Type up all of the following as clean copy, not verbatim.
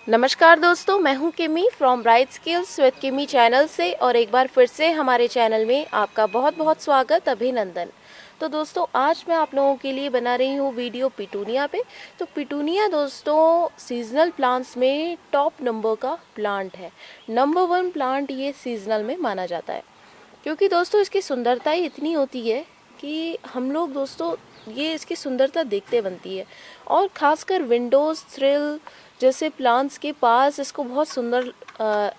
नमस्कार दोस्तों, मैं हूं किमी फ्रॉम ब्राइट स्किल्स विद किमी चैनल से और एक बार फिर से हमारे चैनल में आपका बहुत बहुत स्वागत, अभिनंदन। तो दोस्तों आज मैं आप लोगों के लिए बना रही हूं वीडियो पिटूनिया पे। तो पिटूनिया दोस्तों सीजनल प्लांट्स में टॉप नंबर का प्लांट है। नंबर 1 प्लांट ये सीजनल में माना जाता है क्योंकि दोस्तों इसकी सुंदरता ही इतनी होती है कि हम लोग दोस्तों ये इसकी सुंदरता देखते बनती है। और ख़ासकर विंडोज़ थ्रिल जैसे प्लांट्स के पास इसको बहुत सुंदर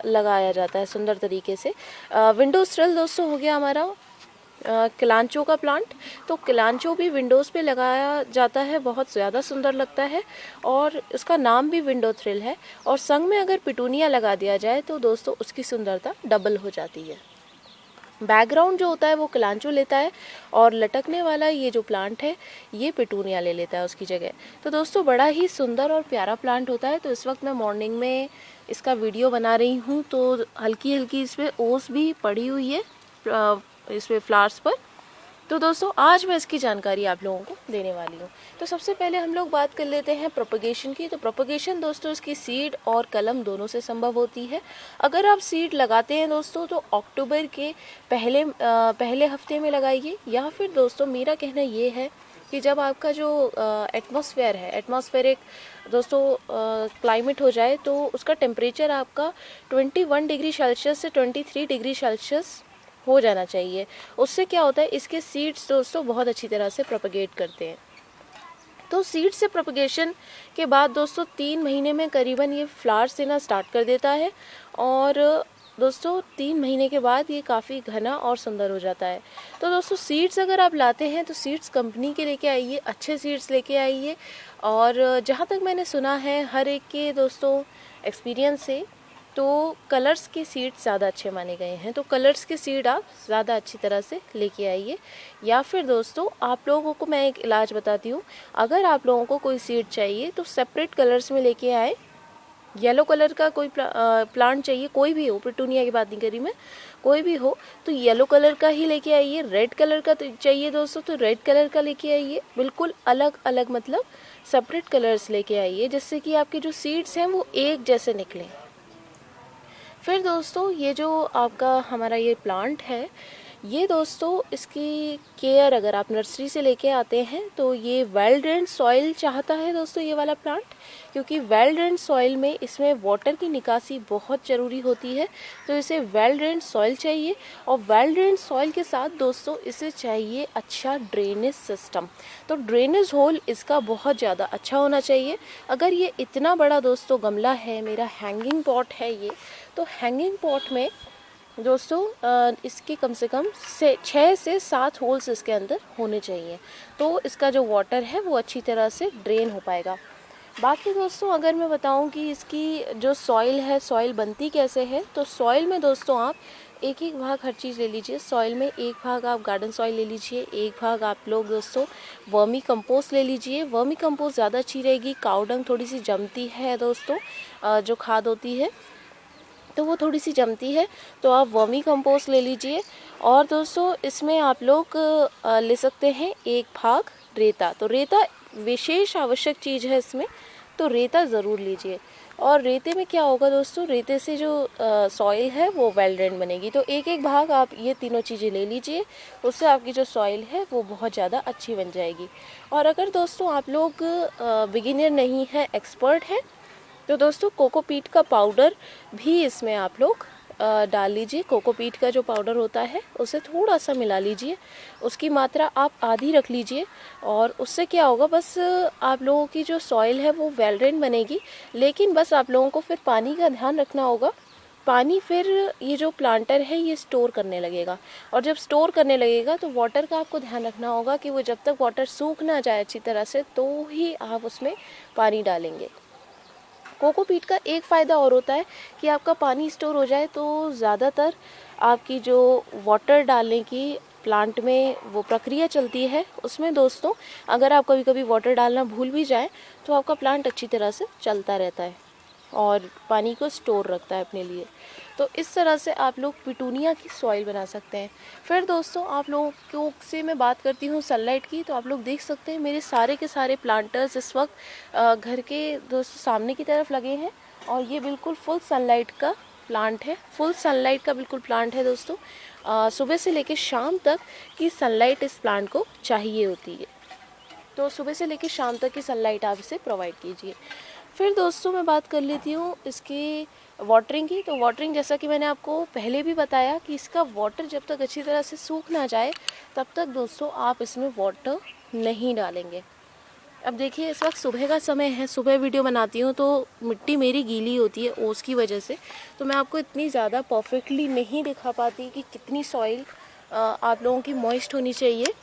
लगाया जाता है, सुंदर तरीके से। विंडोज़ थ्रिल दोस्तों हो गया हमारा किलांचो का प्लांट। तो किलांचो भी विंडोज़ पे लगाया जाता है, बहुत ज़्यादा सुंदर लगता है और इसका नाम भी विंडो थ्रिल है। और संग में अगर पिटूनिया लगा दिया जाए तो दोस्तों उसकी सुंदरता डबल हो जाती है। बैकग्राउंड जो होता है वो किलांचो लेता है और लटकने वाला ये जो प्लांट है ये पिटूनिया ले लेता है उसकी जगह। तो दोस्तों बड़ा ही सुंदर और प्यारा प्लांट होता है। तो इस वक्त मैं मॉर्निंग में इसका वीडियो बना रही हूँ, तो हल्की हल्की इसमें ओस भी पड़ी हुई है इसमें फ्लावर्स पर। तो दोस्तों आज मैं इसकी जानकारी आप लोगों को देने वाली हूँ। तो सबसे पहले हम लोग बात कर लेते हैं प्रोपगेशन की। तो प्रोपगेशन दोस्तों इसकी सीड और कलम दोनों से संभव होती है। अगर आप सीड लगाते हैं दोस्तों तो अक्टूबर के पहले हफ्ते में लगाइए, या फिर दोस्तों मेरा कहना ये है कि जब आपका जो एटमॉस्फेयर है, एटमॉस्फेरिक दोस्तों क्लाइमेट हो जाए तो उसका टेम्परेचर आपका 21 डिग्री सेल्सियस से 23 डिग्री सेल्सियस हो जाना चाहिए। उससे क्या होता है, इसके सीड्स दोस्तों बहुत अच्छी तरह से प्रोपगेट करते हैं। तो सीड से प्रोपगेशन के बाद दोस्तों 3 महीने में करीबन ये फ्लावर्स देना स्टार्ट कर देता है और दोस्तों 3 महीने के बाद ये काफ़ी घना और सुंदर हो जाता है। तो दोस्तों सीड्स अगर आप लाते हैं तो सीड्स कंपनी के लेके आइए, अच्छे सीड्स लेके आइए। और जहाँ तक मैंने सुना है हर एक के दोस्तों एक्सपीरियंस से, तो कलर्स के सीड ज़्यादा अच्छे माने गए हैं। तो कलर्स के सीड आप ज़्यादा अच्छी तरह से लेके आइए। या फिर दोस्तों आप लोगों को मैं एक इलाज बताती हूँ, अगर आप लोगों को कोई सीड चाहिए तो सेपरेट कलर्स में लेके आए। येलो कलर का कोई प्लांट चाहिए, कोई भी हो, पिटूनिया की बात नहीं करी मैं, कोई भी हो तो येलो कलर का ही लेके आइए। रेड कलर का चाहिए दोस्तों तो रेड कलर का लेके आइए। बिल्कुल अलग अलग मतलब सेपरेट कलर्स लेके आइए, जिससे कि आपके जो सीड्स हैं वो एक जैसे निकलें। फिर दोस्तों ये जो आपका हमारा ये प्लांट है, ये दोस्तों इसकी केयर अगर आप नर्सरी से लेके आते हैं तो ये वेल ड्रेन्ड सॉइल चाहता है दोस्तों ये वाला प्लांट, क्योंकि वेल ड्रेन्ड सॉइल में इसमें वाटर की निकासी बहुत ज़रूरी होती है। तो इसे वेल ड्रेन्ड सॉइल चाहिए और वेल ड्रेन्ड सॉइल के साथ दोस्तों इसे चाहिए अच्छा ड्रेनेज सिस्टम। तो ड्रेनेज होल इसका बहुत ज़्यादा अच्छा होना चाहिए। अगर ये इतना बड़ा दोस्तों गमला है, मेरा हैंगिंग पॉट है ये, तो हैंगिंग पॉट में दोस्तों इसके कम से कम 6 से 7 होल्स इसके अंदर होने चाहिए, तो इसका जो वाटर है वो अच्छी तरह से ड्रेन हो पाएगा। बाकी दोस्तों अगर मैं बताऊं कि इसकी जो सॉइल है, सॉइल बनती कैसे है, तो सॉइल में दोस्तों आप एक एक भाग हर चीज़ ले लीजिए। सॉइल में एक भाग आप गार्डन सॉइल ले लीजिए, एक भाग आप लोग दोस्तों वर्मी कंपोस्ट ले लीजिए। वर्मी कंपोस्ट ज़्यादा अच्छी रहेगी। काऊ डंग थोड़ी सी जमती है दोस्तों, जो खाद होती है तो वो थोड़ी सी जमती है, तो आप वर्मी कंपोस्ट ले लीजिए। और दोस्तों इसमें आप लोग ले सकते हैं एक भाग रेता। तो रेता विशेष आवश्यक चीज़ है इसमें, तो रेता ज़रूर लीजिए। और रेते में क्या होगा दोस्तों, रेते से जो सॉइल है वो वेल ड्रेन बनेगी। तो एक एक भाग आप ये तीनों चीज़ें ले लीजिए, उससे आपकी जो सॉइल है वो बहुत ज़्यादा अच्छी बन जाएगी। और अगर दोस्तों आप लोग बिगिनर नहीं है, एक्सपर्ट है, तो दोस्तों कोकोपीट का पाउडर भी इसमें आप लोग डाल लीजिए। कोकोपीट का जो पाउडर होता है उसे थोड़ा सा मिला लीजिए, उसकी मात्रा आप आधी रख लीजिए। और उससे क्या होगा, बस आप लोगों की जो सॉइल है वो वेल ड्रेन बनेगी। लेकिन बस आप लोगों को फिर पानी का ध्यान रखना होगा। पानी फिर ये जो प्लांटर है ये स्टोर करने लगेगा, और जब स्टोर करने लगेगा तो वाटर का आपको ध्यान रखना होगा कि वो जब तक वाटर सूख ना जाए अच्छी तरह से तो ही आप उसमें पानी डालेंगे। कोकोपीट का एक फ़ायदा और होता है कि आपका पानी स्टोर हो जाए तो ज़्यादातर आपकी जो वाटर डालने की प्लांट में वो प्रक्रिया चलती है, उसमें दोस्तों अगर आप कभी कभी वाटर डालना भूल भी जाएं तो आपका प्लांट अच्छी तरह से चलता रहता है और पानी को स्टोर रखता है अपने लिए। तो इस तरह से आप लोग पिटूनिया की सॉइल बना सकते हैं। फिर दोस्तों आप लोगों को से मैं बात करती हूँ सनलाइट की। तो आप लोग देख सकते हैं मेरे सारे के सारे प्लांटर्स इस वक्त घर के दोस्तों सामने की तरफ लगे हैं और ये बिल्कुल फुल सनलाइट का प्लांट है, फुल सनलाइट का बिल्कुल प्लांट है दोस्तों। सुबह से लेकर शाम तक की सनलाइट इस प्लांट को चाहिए होती है, तो सुबह से लेकर शाम तक की सनलाइट आप इसे प्रोवाइड कीजिए। फिर दोस्तों मैं बात कर लेती हूँ इसकी वाटरिंग की। तो वाटरिंग, जैसा कि मैंने आपको पहले भी बताया कि इसका वाटर जब तक अच्छी तरह से सूख ना जाए तब तक दोस्तों आप इसमें वाटर नहीं डालेंगे। अब देखिए इस वक्त सुबह का समय है, सुबह वीडियो बनाती हूँ तो मिट्टी मेरी गीली होती है ओस की वजह से, तो मैं आपको इतनी ज़्यादा परफेक्टली नहीं दिखा पाती कि कितनी सॉइल आप लोगों की मॉइस्ट होनी चाहिए।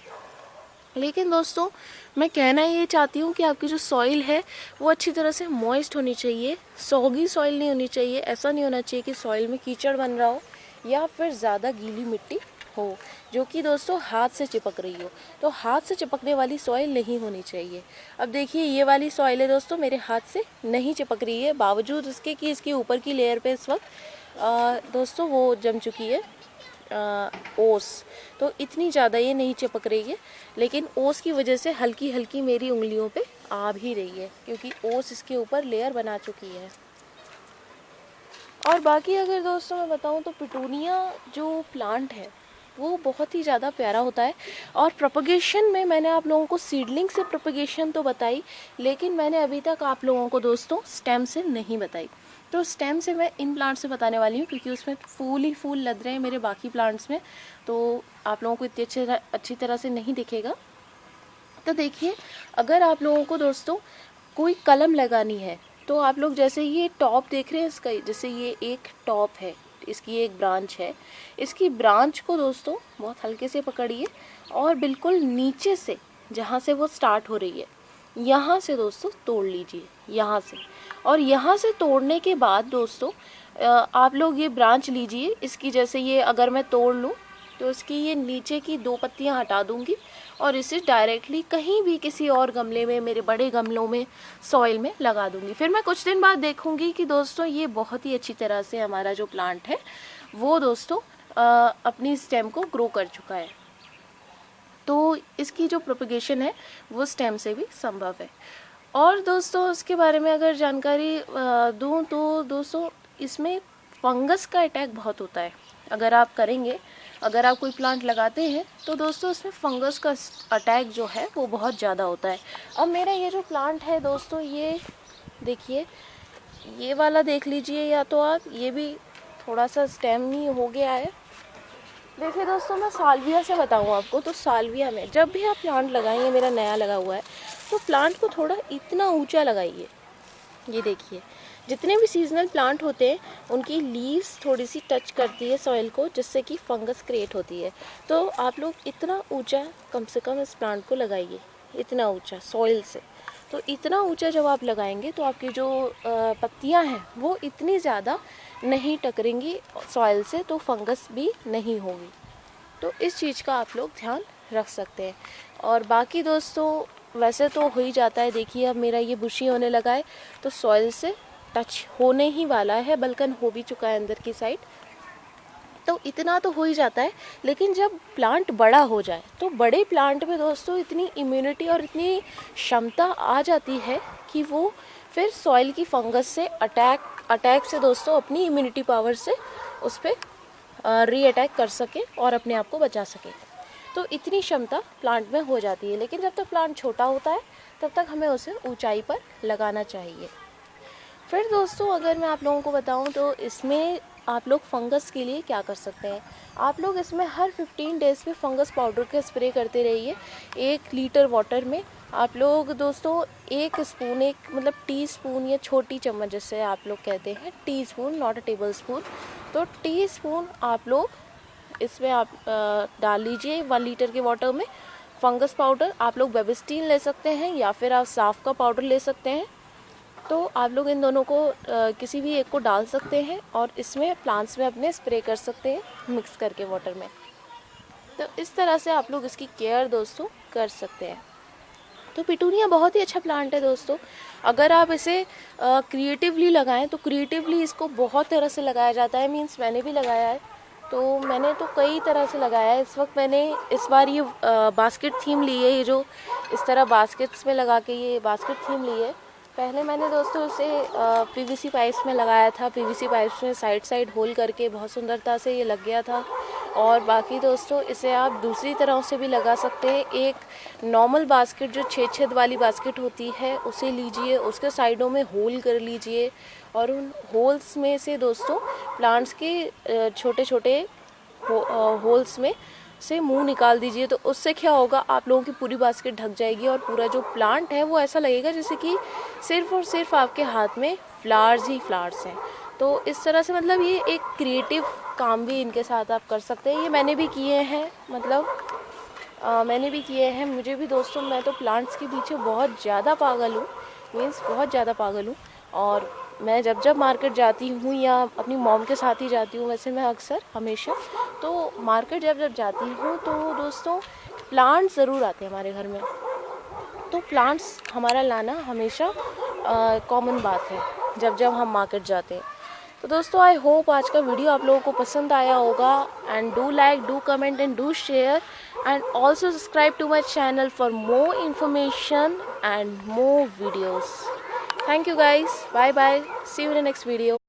लेकिन दोस्तों मैं कहना ये चाहती हूँ कि आपकी जो सॉइल है वो अच्छी तरह से मॉइस्ट होनी चाहिए, सॉगी सॉइल नहीं होनी चाहिए। ऐसा नहीं होना चाहिए कि सॉइल में कीचड़ बन रहा हो या फिर ज़्यादा गीली मिट्टी हो जो कि दोस्तों हाथ से चिपक रही हो। तो हाथ से चिपकने वाली सॉइल नहीं होनी चाहिए। अब देखिए ये वाली सॉइल है दोस्तों, मेरे हाथ से नहीं चिपक रही है, बावजूद इसके कि इसके ऊपर की लेयर पे इस वक्त दोस्तों वो जम चुकी है ओस, तो इतनी ज़्यादा ये नहीं चिपक रही है। लेकिन ओस की वजह से हल्की हल्की मेरी उंगलियों पे आ भी रही है, क्योंकि ओस इसके ऊपर लेयर बना चुकी है। और बाकी अगर दोस्तों मैं बताऊं तो पिटूनिया जो प्लांट है वो बहुत ही ज़्यादा प्यारा होता है। और प्रोपगेशन में मैंने आप लोगों को सीडलिंग से प्रोपगेशन तो बताई, लेकिन मैंने अभी तक आप लोगों को दोस्तों स्टेम से नहीं बताई। तो स्टेम से मैं इन प्लांट से बताने वाली हूँ, क्योंकि उसमें फूल ही फूल लग रहे हैं मेरे बाकी प्लांट्स में, तो आप लोगों को इतनी अच्छी तरह से नहीं दिखेगा। तो देखिए अगर आप लोगों को दोस्तों कोई कलम लगानी है तो आप लोग जैसे ये टॉप देख रहे हैं इसका, जैसे ये एक टॉप है, इसकी एक ब्रांच है, इसकी ब्रांच को दोस्तों बहुत हल्के से पकड़िए और बिल्कुल नीचे से जहाँ से वो स्टार्ट हो रही है यहाँ से दोस्तों तोड़ लीजिए, यहाँ से। और यहाँ से तोड़ने के बाद दोस्तों आप लोग ये ब्रांच लीजिए इसकी, जैसे ये अगर मैं तोड़ लूँ तो इसकी ये नीचे की 2 पत्तियाँ हटा दूँगी और इसे डायरेक्टली कहीं भी किसी और गमले में, मेरे बड़े गमलों में, सॉइल में लगा दूँगी। फिर मैं कुछ दिन बाद देखूँगी कि दोस्तों ये बहुत ही अच्छी तरह से हमारा जो प्लांट है वो दोस्तों अपनी स्टेम को ग्रो कर चुका है। तो इसकी जो प्रोपगेशन है वो स्टेम से भी संभव है। और दोस्तों इसके बारे में अगर जानकारी दूँ तो दोस्तों इसमें फंगस का अटैक बहुत होता है। अगर आप करेंगे, अगर आप कोई प्लांट लगाते हैं तो दोस्तों इसमें फंगस का अटैक जो है वो बहुत ज़्यादा होता है। अब मेरा ये जो प्लांट है दोस्तों, ये देखिए, ये वाला देख लीजिए, या तो आप ये भी थोड़ा सा स्टेम ही हो गया है। देखिए दोस्तों मैं साल्विया से बताऊँ आपको, तो साल्विया में जब भी आप प्लांट लगाएंगे, मेरा नया लगा हुआ है, तो प्लांट को थोड़ा इतना ऊंचा लगाइए। ये देखिए जितने भी सीजनल प्लांट होते हैं उनकी लीव्स थोड़ी सी टच करती है सॉइल को, जिससे कि फंगस क्रिएट होती है। तो आप लोग इतना ऊंचा कम से कम इस प्लांट को लगाइए, इतना ऊंचा सॉइल से। तो इतना ऊंचा जब आप लगाएंगे तो आपकी जो पत्तियां हैं वो इतनी ज़्यादा नहीं टकरेंगी सॉइल से, तो फंगस भी नहीं होगी। तो इस चीज़ का आप लोग ध्यान रख सकते हैं। और बाकी दोस्तों वैसे तो हो ही जाता है। देखिए अब मेरा ये बुशी होने लगा है, तो सॉइल से टच होने ही वाला है, बल्कि हो भी चुका है अंदर की साइड। तो इतना तो हो ही जाता है। लेकिन जब प्लांट बड़ा हो जाए तो बड़े प्लांट में दोस्तों इतनी इम्यूनिटी और इतनी क्षमता आ जाती है कि वो फिर सॉइल की फंगस से अटैक से दोस्तों अपनी इम्यूनिटी पावर से उस पर री अटैक कर सके और अपने आप को बचा सके। तो इतनी क्षमता प्लांट में हो जाती है। लेकिन जब तक प्लांट छोटा होता है तब तक हमें उसे ऊंचाई पर लगाना चाहिए। फिर दोस्तों अगर मैं आप लोगों को बताऊं तो इसमें आप लोग फंगस के लिए क्या कर सकते हैं। आप लोग इसमें हर 15 डेज़ पे फंगस पाउडर का स्प्रे करते रहिए। 1 लीटर वाटर में आप लोग दोस्तों 1 स्पून, एक मतलब टी स्पून या छोटी चम्मच जिससे आप लोग कहते हैं, tea spoon not a table spoon, तो टी स्पून आप लोग इसमें आप डाल लीजिए 1 लीटर के वाटर में फंगस पाउडर। आप लोग बेबिस्टीन ले सकते हैं या फिर आप साफ का पाउडर ले सकते हैं। तो आप लोग इन दोनों को किसी भी एक को डाल सकते हैं और इसमें प्लांट्स में अपने स्प्रे कर सकते हैं मिक्स करके वाटर में। तो इस तरह से आप लोग इसकी केयर दोस्तों कर सकते हैं। तो पिटूनिया बहुत ही अच्छा प्लांट है दोस्तों। अगर आप इसे क्रिएटिवली लगाएं तो क्रिएटिवली इसको बहुत तरह से लगाया जाता है। मीन्स मैंने भी लगाया है, तो मैंने तो कई तरह से लगाया है। इस वक्त मैंने इस बार ये बास्केट थीम ली है, ये जो इस तरह बास्केट्स में लगा के ये बास्केट थीम ली है। पहले मैंने दोस्तों इसे पीवीसी पाइप्स में लगाया था। पीवीसी पाइप्स में साइड होल करके बहुत सुंदरता से ये लग गया था। और बाकी दोस्तों इसे आप दूसरी तरह से भी लगा सकते हैं। एक नॉर्मल बास्केट जो 6 छेद वाली बास्केट होती है उसे लीजिए, उसके साइडों में होल कर लीजिए और उन होल्स में से दोस्तों प्लांट्स के छोटे छोटे होल्स में से मुंह निकाल दीजिए। तो उससे क्या होगा, आप लोगों की पूरी बास्केट ढक जाएगी और पूरा जो प्लांट है वो ऐसा लगेगा जैसे कि सिर्फ और सिर्फ आपके हाथ में फ्लावर्स ही फ्लावर्स हैं। तो इस तरह से मतलब ये एक क्रिएटिव काम भी इनके साथ आप कर सकते हैं। ये मैंने भी किए हैं, मतलब मैंने भी किए हैं। मुझे भी दोस्तों, मैं तो प्लांट्स के पीछे बहुत ज़्यादा पागल हूँ, मीन्स बहुत ज़्यादा पागल हूँ। और मैं जब मार्केट जाती हूँ या अपनी मॉम के साथ ही जाती हूँ, वैसे मैं अक्सर हमेशा तो मार्केट जब जाती हूँ तो दोस्तों प्लांट्स ज़रूर आते हैं हमारे घर में। तो प्लांट्स हमारा लाना हमेशा कॉमन बात है जब हम मार्केट जाते हैं। तो दोस्तों आई होप आज का वीडियो आप लोगों को पसंद आया होगा। And do like, do comment and do share and also subscribe to my channel for more information and more videos. Thank you guys. Bye bye. See you in the next video.